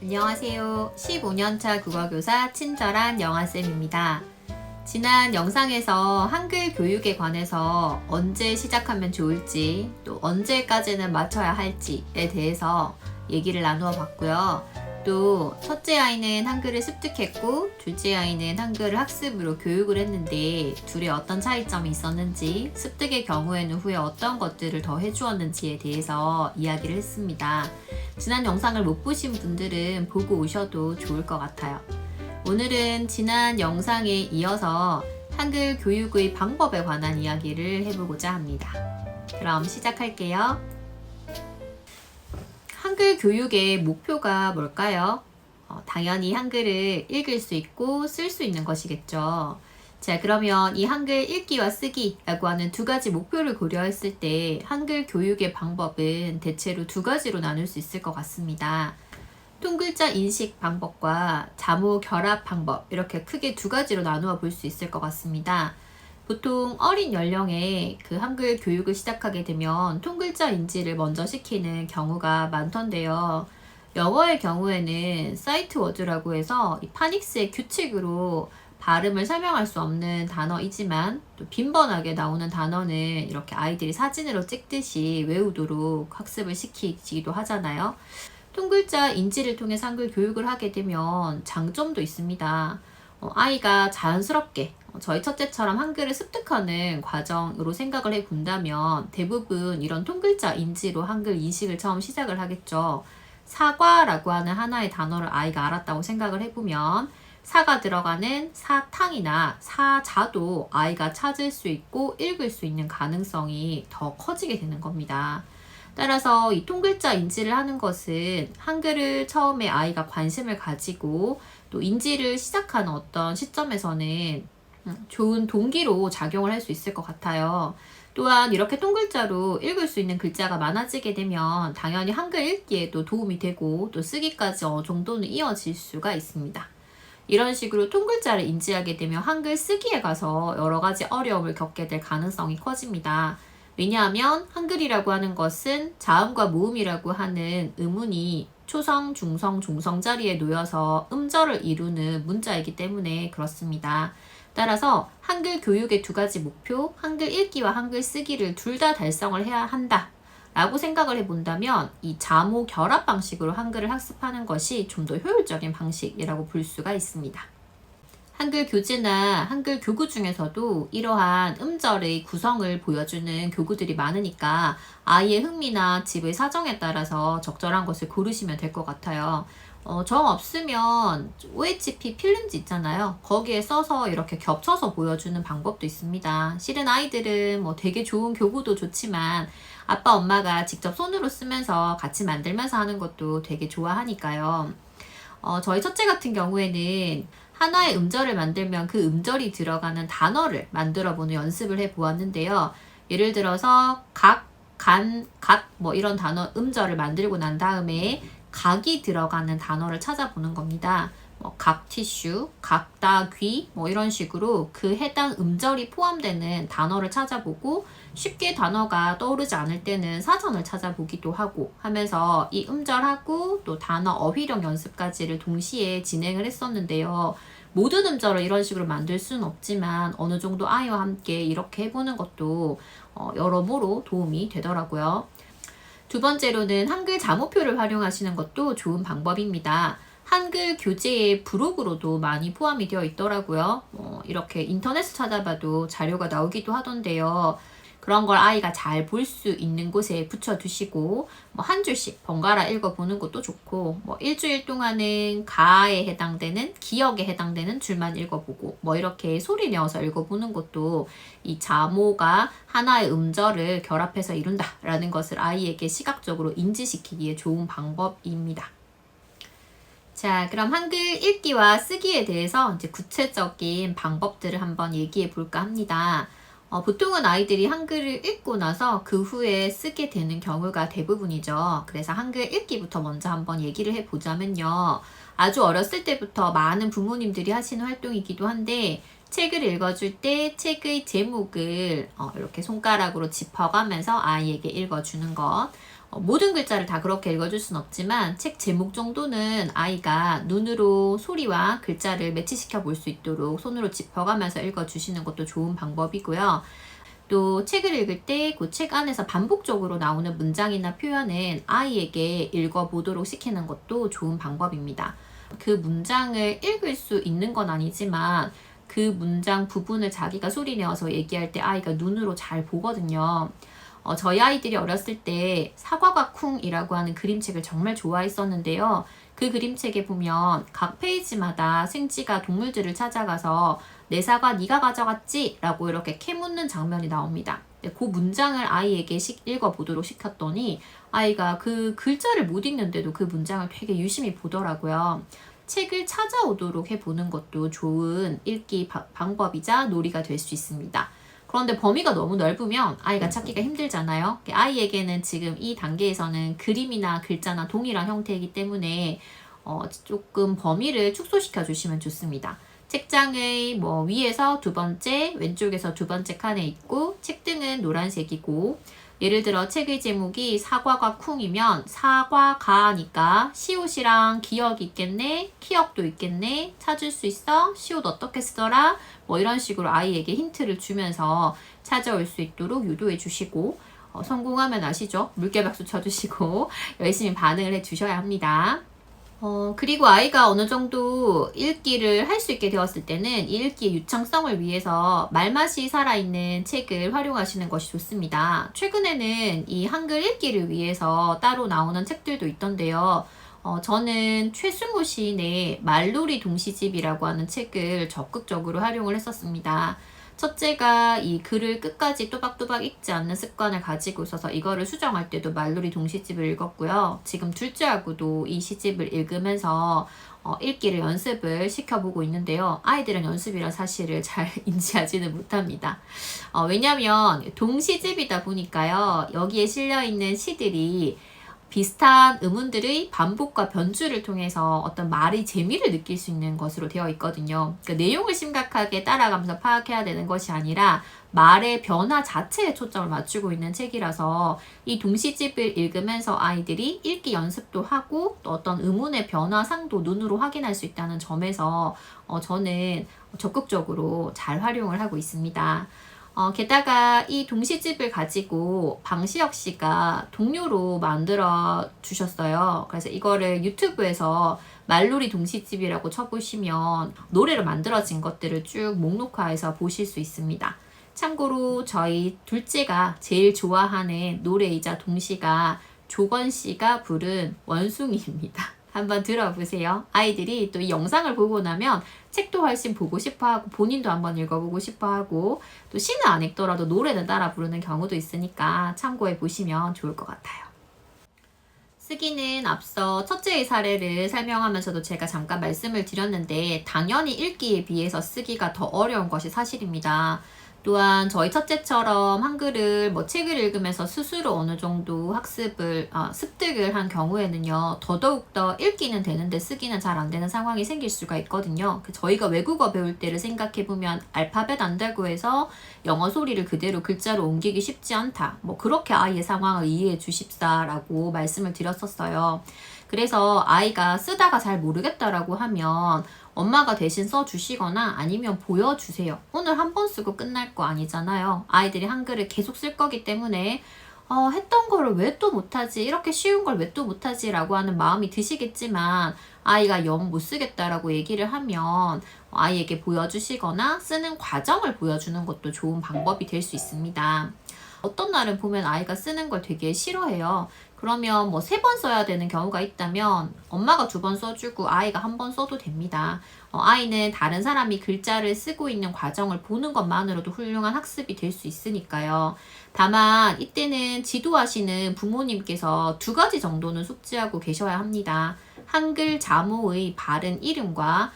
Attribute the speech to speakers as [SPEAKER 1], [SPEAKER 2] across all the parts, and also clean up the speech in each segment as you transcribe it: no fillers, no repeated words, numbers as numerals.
[SPEAKER 1] 안녕하세요. 15년차 국어교사 친절한 영아쌤입니다. 지난 영상에서 한글 교육에 관해서 언제 시작하면 좋을지, 또 언제까지는 맞춰야 할지에 대해서 얘기를 나누어 봤고요. 또 첫째 아이는 한글을 습득했고 둘째 아이는 한글을 학습으로 교육을 했는데 둘이 어떤 차이점이 있었는지, 습득의 경우에는 후에 어떤 것들을 더 해주었는지에 대해서 이야기를 했습니다. 지난 영상을 못 보신 분들은 보고 오셔도 좋을 것 같아요. 오늘은 지난 영상에 이어서 한글 교육의 방법에 관한 이야기를 해보고자 합니다. 그럼 시작할게요. 한글 교육의 목표가 뭘까요? 당연히 한글을 읽을 수 있고 쓸 수 있는 것이겠죠. 자, 그러면 이 한글 읽기와 쓰기라고 하는 두 가지 목표를 고려했을 때 한글 교육의 방법은 대체로 두 가지로 나눌 수 있을 것 같습니다. 통글자 인식 방법과 자모 결합 방법, 이렇게 크게 두 가지로 나누어 볼 수 있을 것 같습니다. 보통 어린 연령에 그 한글 교육을 시작하게 되면 통글자 인지를 먼저 시키는 경우가 많던데요. 영어의 경우에는 사이트 워드라고 해서 이 파닉스의 규칙으로 발음을 설명할 수 없는 단어이지만 또 빈번하게 나오는 단어는 이렇게 아이들이 사진으로 찍듯이 외우도록 학습을 시키기도 하잖아요. 통글자 인지를 통해 한글 교육을 하게 되면 장점도 있습니다. 아이가 자연스럽게 저희 첫째처럼 한글을 습득하는 과정으로 생각을 해본다면 대부분 이런 통글자 인지로 한글 인식을 처음 시작을 하겠죠. 사과라고 하는 하나의 단어를 아이가 알았다고 생각을 해보면 사가 들어가는 사탕이나 사자도 아이가 찾을 수 있고 읽을 수 있는 가능성이 더 커지게 되는 겁니다. 따라서 이 통글자 인지를 하는 것은 한글을 처음에 아이가 관심을 가지고 또 인지를 시작하는 어떤 시점에서는 좋은 동기로 작용을 할 수 있을 것 같아요. 또한 이렇게 통글자로 읽을 수 있는 글자가 많아지게 되면 당연히 한글 읽기에도 도움이 되고 또 쓰기까지 어느 정도는 이어질 수가 있습니다. 이런 식으로 통글자를 인지하게 되면 한글 쓰기에 가서 여러 가지 어려움을 겪게 될 가능성이 커집니다. 왜냐하면 한글이라고 하는 것은 자음과 모음이라고 하는 음운이 초성, 중성, 종성 자리에 놓여서 음절을 이루는 문자이기 때문에 그렇습니다. 따라서 한글 교육의 두 가지 목표, 한글 읽기와 한글 쓰기를 둘 다 달성을 해야 한다 라고 생각을 해본다면 이 자모 결합 방식으로 한글을 학습하는 것이 좀 더 효율적인 방식이라고 볼 수가 있습니다. 한글 교재나 한글 교구 중에서도 이러한 음절의 구성을 보여주는 교구들이 많으니까 아이의 흥미나 집의 사정에 따라서 적절한 것을 고르시면 될 것 같아요. 정 없으면 OHP 필름지 있잖아요. 거기에 써서 이렇게 겹쳐서 보여주는 방법도 있습니다. 실은 아이들은 뭐 되게 좋은 교구도 좋지만 아빠 엄마가 직접 손으로 쓰면서 같이 만들면서 하는 것도 되게 좋아하니까요. 저희 첫째 같은 경우에는 하나의 음절을 만들면 그 음절이 들어가는 단어를 만들어보는 연습을 해보았는데요. 예를 들어서 각, 간, 갓 뭐 이런 단어 음절을 만들고 난 다음에 각이 들어가는 단어를 찾아보는 겁니다. 각 티슈, 각다귀 뭐 이런 식으로 그 해당 음절이 포함되는 단어를 찾아보고 쉽게 단어가 떠오르지 않을 때는 사전을 찾아보기도 하고 하면서 이 음절하고 또 단어 어휘력 연습까지를 동시에 진행을 했었는데요. 모든 음절을 이런 식으로 만들 수는 없지만 어느 정도 아이와 함께 이렇게 해보는 것도 여러모로 도움이 되더라고요. 두 번째로는 한글 자모표를 활용하시는 것도 좋은 방법입니다. 한글 교재의 부록으로도 많이 포함이 되어 있더라고요. 이렇게 인터넷을 찾아봐도 자료가 나오기도 하던데요. 그런 걸 아이가 잘 볼 수 있는 곳에 붙여두시고 한 줄씩 번갈아 읽어보는 것도 좋고 일주일 동안은 가에 해당되는 기억에 해당되는 줄만 읽어보고 이렇게 소리 내어서 읽어보는 것도 이 자모가 하나의 음절을 결합해서 이룬다라는 것을 아이에게 시각적으로 인지시키기에 좋은 방법입니다. 자, 그럼 한글 읽기와 쓰기에 대해서 이제 구체적인 방법들을 한번 얘기해 볼까 합니다. 보통은 아이들이 한글을 읽고 나서 그 후에 쓰게 되는 경우가 대부분이죠. 그래서 한글 읽기부터 먼저 한번 얘기를 해보자면요. 아주 어렸을 때부터 많은 부모님들이 하시는 활동이기도 한데 책을 읽어줄 때 책의 제목을 이렇게 손가락으로 짚어가면서 아이에게 읽어주는 것. 모든 글자를 다 그렇게 읽어줄 순 없지만 책 제목 정도는 아이가 눈으로 소리와 글자를 매치시켜 볼 수 있도록 손으로 짚어가면서 읽어주시는 것도 좋은 방법이고요. 또 책을 읽을 때 그 책 안에서 반복적으로 나오는 문장이나 표현은 아이에게 읽어보도록 시키는 것도 좋은 방법입니다. 그 문장을 읽을 수 있는 건 아니지만 그 문장 부분을 자기가 소리 내어서 얘기할 때 아이가 눈으로 잘 보거든요. 저희 아이들이 어렸을 때 사과가 쿵이라고 하는 그림책을 정말 좋아했었는데요. 그 그림책에 보면 각 페이지마다 생쥐가 동물들을 찾아가서 내 사과 네가 가져갔지? 라고 이렇게 캐묻는 장면이 나옵니다. 그 문장을 아이에게 읽어보도록 시켰더니 아이가 그 글자를 못 읽는데도 그 문장을 되게 유심히 보더라고요. 책을 찾아오도록 해보는 것도 좋은 읽기 방법이자 놀이가 될 수 있습니다. 그런데 범위가 너무 넓으면 아이가 찾기가 힘들잖아요. 아이에게는 지금 이 단계에서는 그림이나 글자나 동일한 형태이기 때문에 조금 범위를 축소시켜 주시면 좋습니다. 책장의 위에서 두 번째, 왼쪽에서 두 번째 칸에 있고 책등은 노란색이고 예를 들어 책의 제목이 사과가 쿵이면 사과가니까 시옷이랑 기억이 있겠네, 키역도 있겠네, 찾을 수 있어, 시옷 어떻게 쓰더라, 이런 식으로 아이에게 힌트를 주면서 찾아올 수 있도록 유도해 주시고 성공하면 아시죠? 물개박수 쳐주시고 열심히 반응을 해 주셔야 합니다. 그리고 아이가 어느 정도 읽기를 할 수 있게 되었을 때는 이 읽기의 유창성을 위해서 말맛이 살아있는 책을 활용하시는 것이 좋습니다. 최근에는 이 한글 읽기를 위해서 따로 나오는 책들도 있던데요. 저는 최승우 시인의 말놀이 동시집이라고 하는 책을 적극적으로 활용을 했었습니다. 첫째가 이 글을 끝까지 또박또박 읽지 않는 습관을 가지고 있어서 이거를 수정할 때도 말놀이 동시집을 읽었고요. 지금 둘째하고도 이 시집을 읽으면서 읽기를 연습을 시켜보고 있는데요. 아이들은 연습이란 사실을 잘 인지하지는 못합니다. 왜냐하면 동시집이다 보니까요. 여기에 실려있는 시들이 비슷한 음운들의 반복과 변주를 통해서 어떤 말의 재미를 느낄 수 있는 것으로 되어 있거든요. 그러니까 내용을 심각하게 따라가면서 파악해야 되는 것이 아니라 말의 변화 자체에 초점을 맞추고 있는 책이라서 이 동시집을 읽으면서 아이들이 읽기 연습도 하고 또 어떤 음운의 변화상도 눈으로 확인할 수 있다는 점에서 저는 적극적으로 잘 활용을 하고 있습니다. 게다가 이 동시집을 가지고 방시혁 씨가 동료로 만들어 주셨어요. 그래서 이거를 유튜브에서 말놀이 동시집이라고 쳐보시면 노래로 만들어진 것들을 쭉 목록화해서 보실 수 있습니다. 참고로 저희 둘째가 제일 좋아하는 노래이자 동시가 조건 씨가 부른 원숭이입니다. 한번 들어보세요. 아이들이 또 이 영상을 보고 나면 책도 훨씬 보고 싶어하고 본인도 한번 읽어보고 싶어하고 또 시는 안 읽더라도 노래는 따라 부르는 경우도 있으니까 참고해 보시면 좋을 것 같아요. 쓰기는 앞서 첫째의 사례를 설명하면서도 제가 잠깐 말씀을 드렸는데 당연히 읽기에 비해서 쓰기가 더 어려운 것이 사실입니다. 또한 저희 첫째처럼 한글을 책을 읽으면서 스스로 어느 정도 습득을 한 경우에는요, 더더욱더 읽기는 되는데 쓰기는 잘 안 되는 상황이 생길 수가 있거든요. 저희가 외국어 배울 때를 생각해보면 알파벳 안다고 해서 영어 소리를 그대로 글자로 옮기기 쉽지 않다. 그렇게 아이의 상황을 이해해 주십사라고 말씀을 드렸었어요. 그래서 아이가 쓰다가 잘 모르겠다라고 하면 엄마가 대신 써주시거나 아니면 보여주세요. 오늘 한 번 쓰고 끝날 거 아니잖아요. 아이들이 한글을 계속 쓸 거기 때문에 했던 거를 왜 또 못하지? 이렇게 쉬운 걸 왜 또 못하지? 라고 하는 마음이 드시겠지만 아이가 영 못 쓰겠다라고 얘기를 하면 아이에게 보여주시거나 쓰는 과정을 보여주는 것도 좋은 방법이 될 수 있습니다. 어떤 날은 보면 아이가 쓰는 걸 되게 싫어해요. 그러면 3번 써야 되는 경우가 있다면 엄마가 2번 써주고 아이가 1번 써도 됩니다. 아이는 다른 사람이 글자를 쓰고 있는 과정을 보는 것만으로도 훌륭한 학습이 될 수 있으니까요. 다만 이때는 지도하시는 부모님께서 2가지 정도는 숙지하고 계셔야 합니다. 한글 자모의 바른 이름과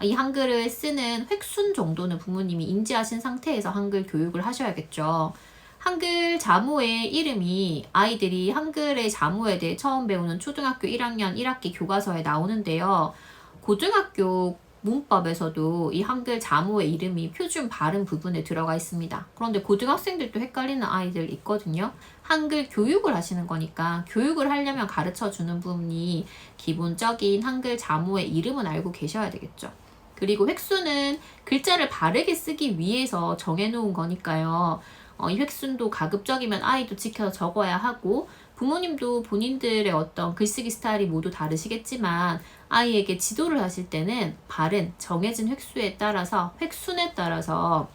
[SPEAKER 1] 이 한글을 쓰는 획순 정도는 부모님이 인지하신 상태에서 한글 교육을 하셔야겠죠. 한글 자모의 이름이 아이들이 한글의 자모에 대해 처음 배우는 초등학교 1학년 1학기 교과서에 나오는데요. 고등학교 문법에서도 이 한글 자모의 이름이 표준 발음 부분에 들어가 있습니다. 그런데 고등학생들도 헷갈리는 아이들 있거든요. 한글 교육을 하시는 거니까 교육을 하려면 가르쳐 주는 부분이 기본적인 한글 자모의 이름은 알고 계셔야 되겠죠. 그리고 획수는 글자를 바르게 쓰기 위해서 정해놓은 거니까요. 이 획순도 가급적이면 아이도 지켜서 적어야 하고, 부모님도 본인들의 어떤 글쓰기 스타일이 모두 다르시겠지만 아이에게 지도를 하실 때는 바른 정해진 획수에 따라서 획순에 따라서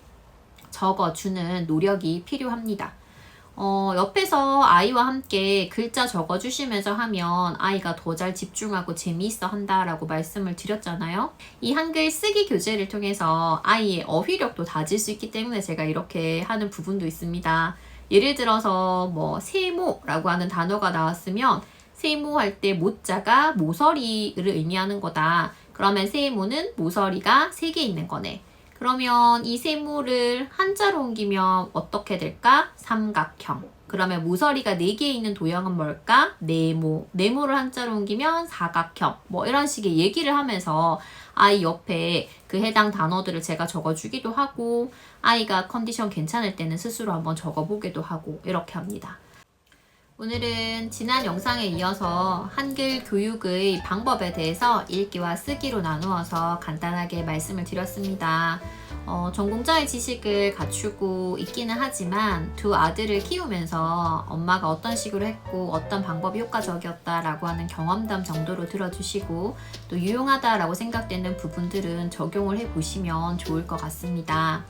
[SPEAKER 1] 적어주는 노력이 필요합니다. 옆에서 아이와 함께 글자 적어주시면서 하면 아이가 더 잘 집중하고 재미있어 한다라고 말씀을 드렸잖아요. 이 한글 쓰기 교재를 통해서 아이의 어휘력도 다질 수 있기 때문에 제가 이렇게 하는 부분도 있습니다. 예를 들어서 뭐 세모라고 하는 단어가 나왔으면 세모 할 때 모자가 모서리를 의미하는 거다. 그러면 세모는 모서리가 3개 있는 거네. 그러면 이 세모를 한자로 옮기면 어떻게 될까? 삼각형. 그러면 모서리가 4개 있는 도형은 뭘까? 네모. 네모를 한자로 옮기면 사각형. 뭐 이런 식의 얘기를 하면서 아이 옆에 그 해당 단어들을 제가 적어주기도 하고, 아이가 컨디션 괜찮을 때는 스스로 한번 적어보기도 하고 이렇게 합니다. 오늘은 지난 영상에 이어서 한글 교육의 방법에 대해서 읽기와 쓰기로 나누어서 간단하게 말씀을 드렸습니다. 전공자의 지식을 갖추고 있기는 하지만 두 아들을 키우면서 엄마가 어떤 식으로 했고 어떤 방법이 효과적이었다라고 하는 경험담 정도로 들어주시고, 또 유용하다라고 생각되는 부분들은 적용을 해보시면 좋을 것 같습니다.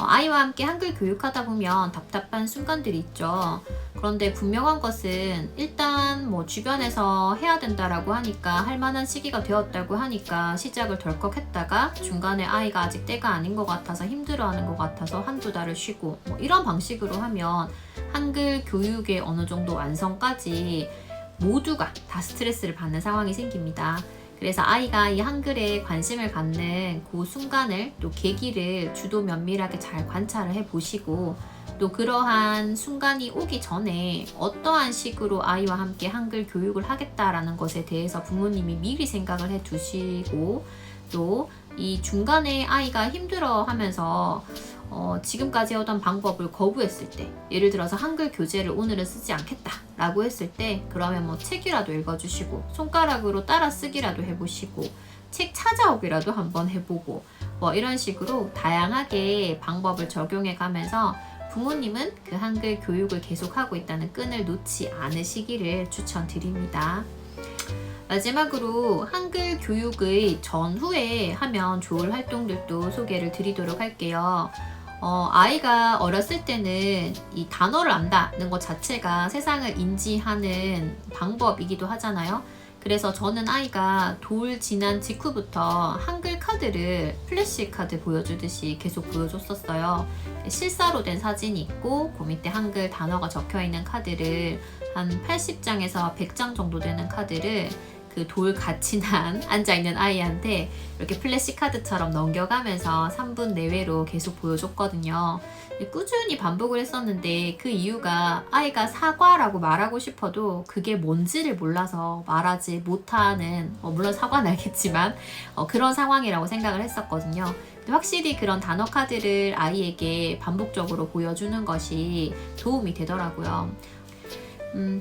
[SPEAKER 1] 아이와 함께 한글 교육하다 보면 답답한 순간들이 있죠. 그런데 분명한 것은 일단 뭐 주변에서 해야 된다라고 하니까, 할 만한 시기가 되었다고 하니까 시작을 덜컥 했다가 중간에 아이가 아직 때가 아닌 것 같아서 힘들어하는 것 같아서 한두 달을 쉬고, 뭐 이런 방식으로 하면 한글 교육의 어느 정도 완성까지 모두가 다 스트레스를 받는 상황이 생깁니다. 그래서 아이가 이 한글에 관심을 갖는 그 순간을, 또 계기를 주도 면밀하게 잘 관찰을 해보시고, 또 그러한 순간이 오기 전에 어떠한 식으로 아이와 함께 한글 교육을 하겠다라는 것에 대해서 부모님이 미리 생각을 해 두시고, 또 이 중간에 아이가 힘들어 하면서 지금까지 하던 방법을 거부했을 때, 예를 들어서 한글 교재를 오늘은 쓰지 않겠다 라고 했을 때, 그러면 뭐 책이라도 읽어주시고 손가락으로 따라 쓰기라도 해보시고 책 찾아오기라도 한번 해보고, 뭐 이런 식으로 다양하게 방법을 적용해 가면서 부모님은 그 한글 교육을 계속하고 있다는 끈을 놓지 않으시기를 추천드립니다. 마지막으로 한글 교육의 전후에 하면 좋을 활동들도 소개를 드리도록 할게요. 아이가 어렸을 때는 이 단어를 안다는 것 자체가 세상을 인지하는 방법이기도 하잖아요. 그래서 저는 아이가 돌 지난 직후부터 한글 카드를 플래시 카드 보여주듯이 계속 보여줬었어요. 실사로 된 사진이 있고 그 밑에 한글 단어가 적혀있는 카드를 한 80장에서 100장 정도 되는 카드를 그 돌 같이 난 앉아있는 아이한테 이렇게 플래시 카드처럼 넘겨가면서 3분 내외로 계속 보여줬거든요. 꾸준히 반복을 했었는데 그 이유가 아이가 사과라고 말하고 싶어도 그게 뭔지를 몰라서 말하지 못하는, 물론 사과는 알겠지만 그런 상황이라고 생각을 했었거든요. 근데 확실히 그런 단어 카드를 아이에게 반복적으로 보여주는 것이 도움이 되더라고요.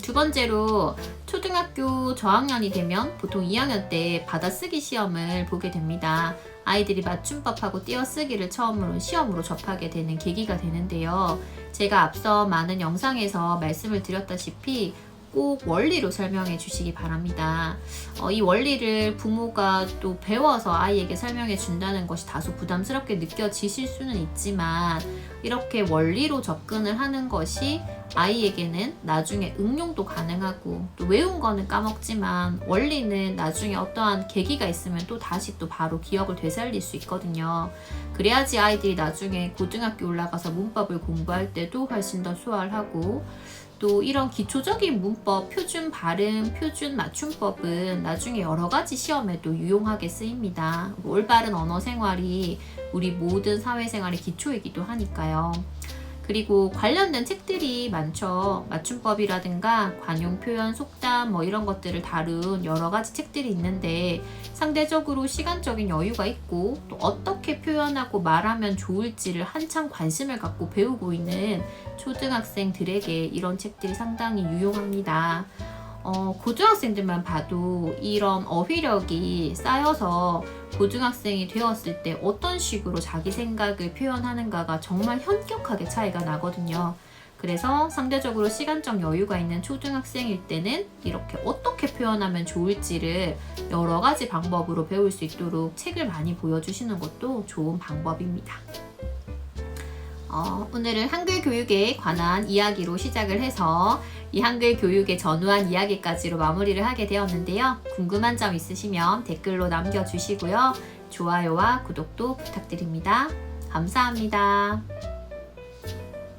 [SPEAKER 1] 두 번째로 초등학교 저학년이 되면 보통 2학년 때 받아쓰기 시험을 보게 됩니다. 아이들이 맞춤법하고 띄어쓰기를 처음으로 시험으로 접하게 되는 계기가 되는데요. 제가 앞서 많은 영상에서 말씀을 드렸다시피 꼭 원리로 설명해 주시기 바랍니다. 이 원리를 부모가 또 배워서 아이에게 설명해 준다는 것이 다소 부담스럽게 느껴지실 수는 있지만, 이렇게 원리로 접근을 하는 것이 아이에게는 나중에 응용도 가능하고, 또 외운 거는 까먹지만 원리는 나중에 어떠한 계기가 있으면 또 다시 또 바로 기억을 되살릴 수 있거든요. 그래야지 아이들이 나중에 고등학교 올라가서 문법을 공부할 때도 훨씬 더 수월하고, 또 이런 기초적인 문법, 표준 발음, 표준 맞춤법은 나중에 여러 가지 시험에도 유용하게 쓰입니다. 올바른 언어 생활이 우리 모든 사회생활의 기초이기도 하니까요. 그리고 관련된 책들이 많죠. 맞춤법이라든가 관용 표현, 속담 뭐 이런 것들을 다룬 여러 가지 책들이 있는데 상대적으로 시간적인 여유가 있고 또 어떻게 표현하고 말하면 좋을지를 한창 관심을 갖고 배우고 있는 초등학생들에게 이런 책들이 상당히 유용합니다. 고등학생들만 봐도 이런 어휘력이 쌓여서 고등학생이 되었을 때 어떤 식으로 자기 생각을 표현하는가가 정말 현격하게 차이가 나거든요. 그래서 상대적으로 시간적 여유가 있는 초등학생일 때는 이렇게 어떻게 표현하면 좋을지를 여러 가지 방법으로 배울 수 있도록 책을 많이 보여주시는 것도 좋은 방법입니다. 오늘은 한글 교육에 관한 이야기로 시작을 해서 이 한글 교육에 전후한 이야기까지로 마무리를 하게 되었는데요. 궁금한 점 있으시면 댓글로 남겨주시고요. 좋아요와 구독도 부탁드립니다. 감사합니다.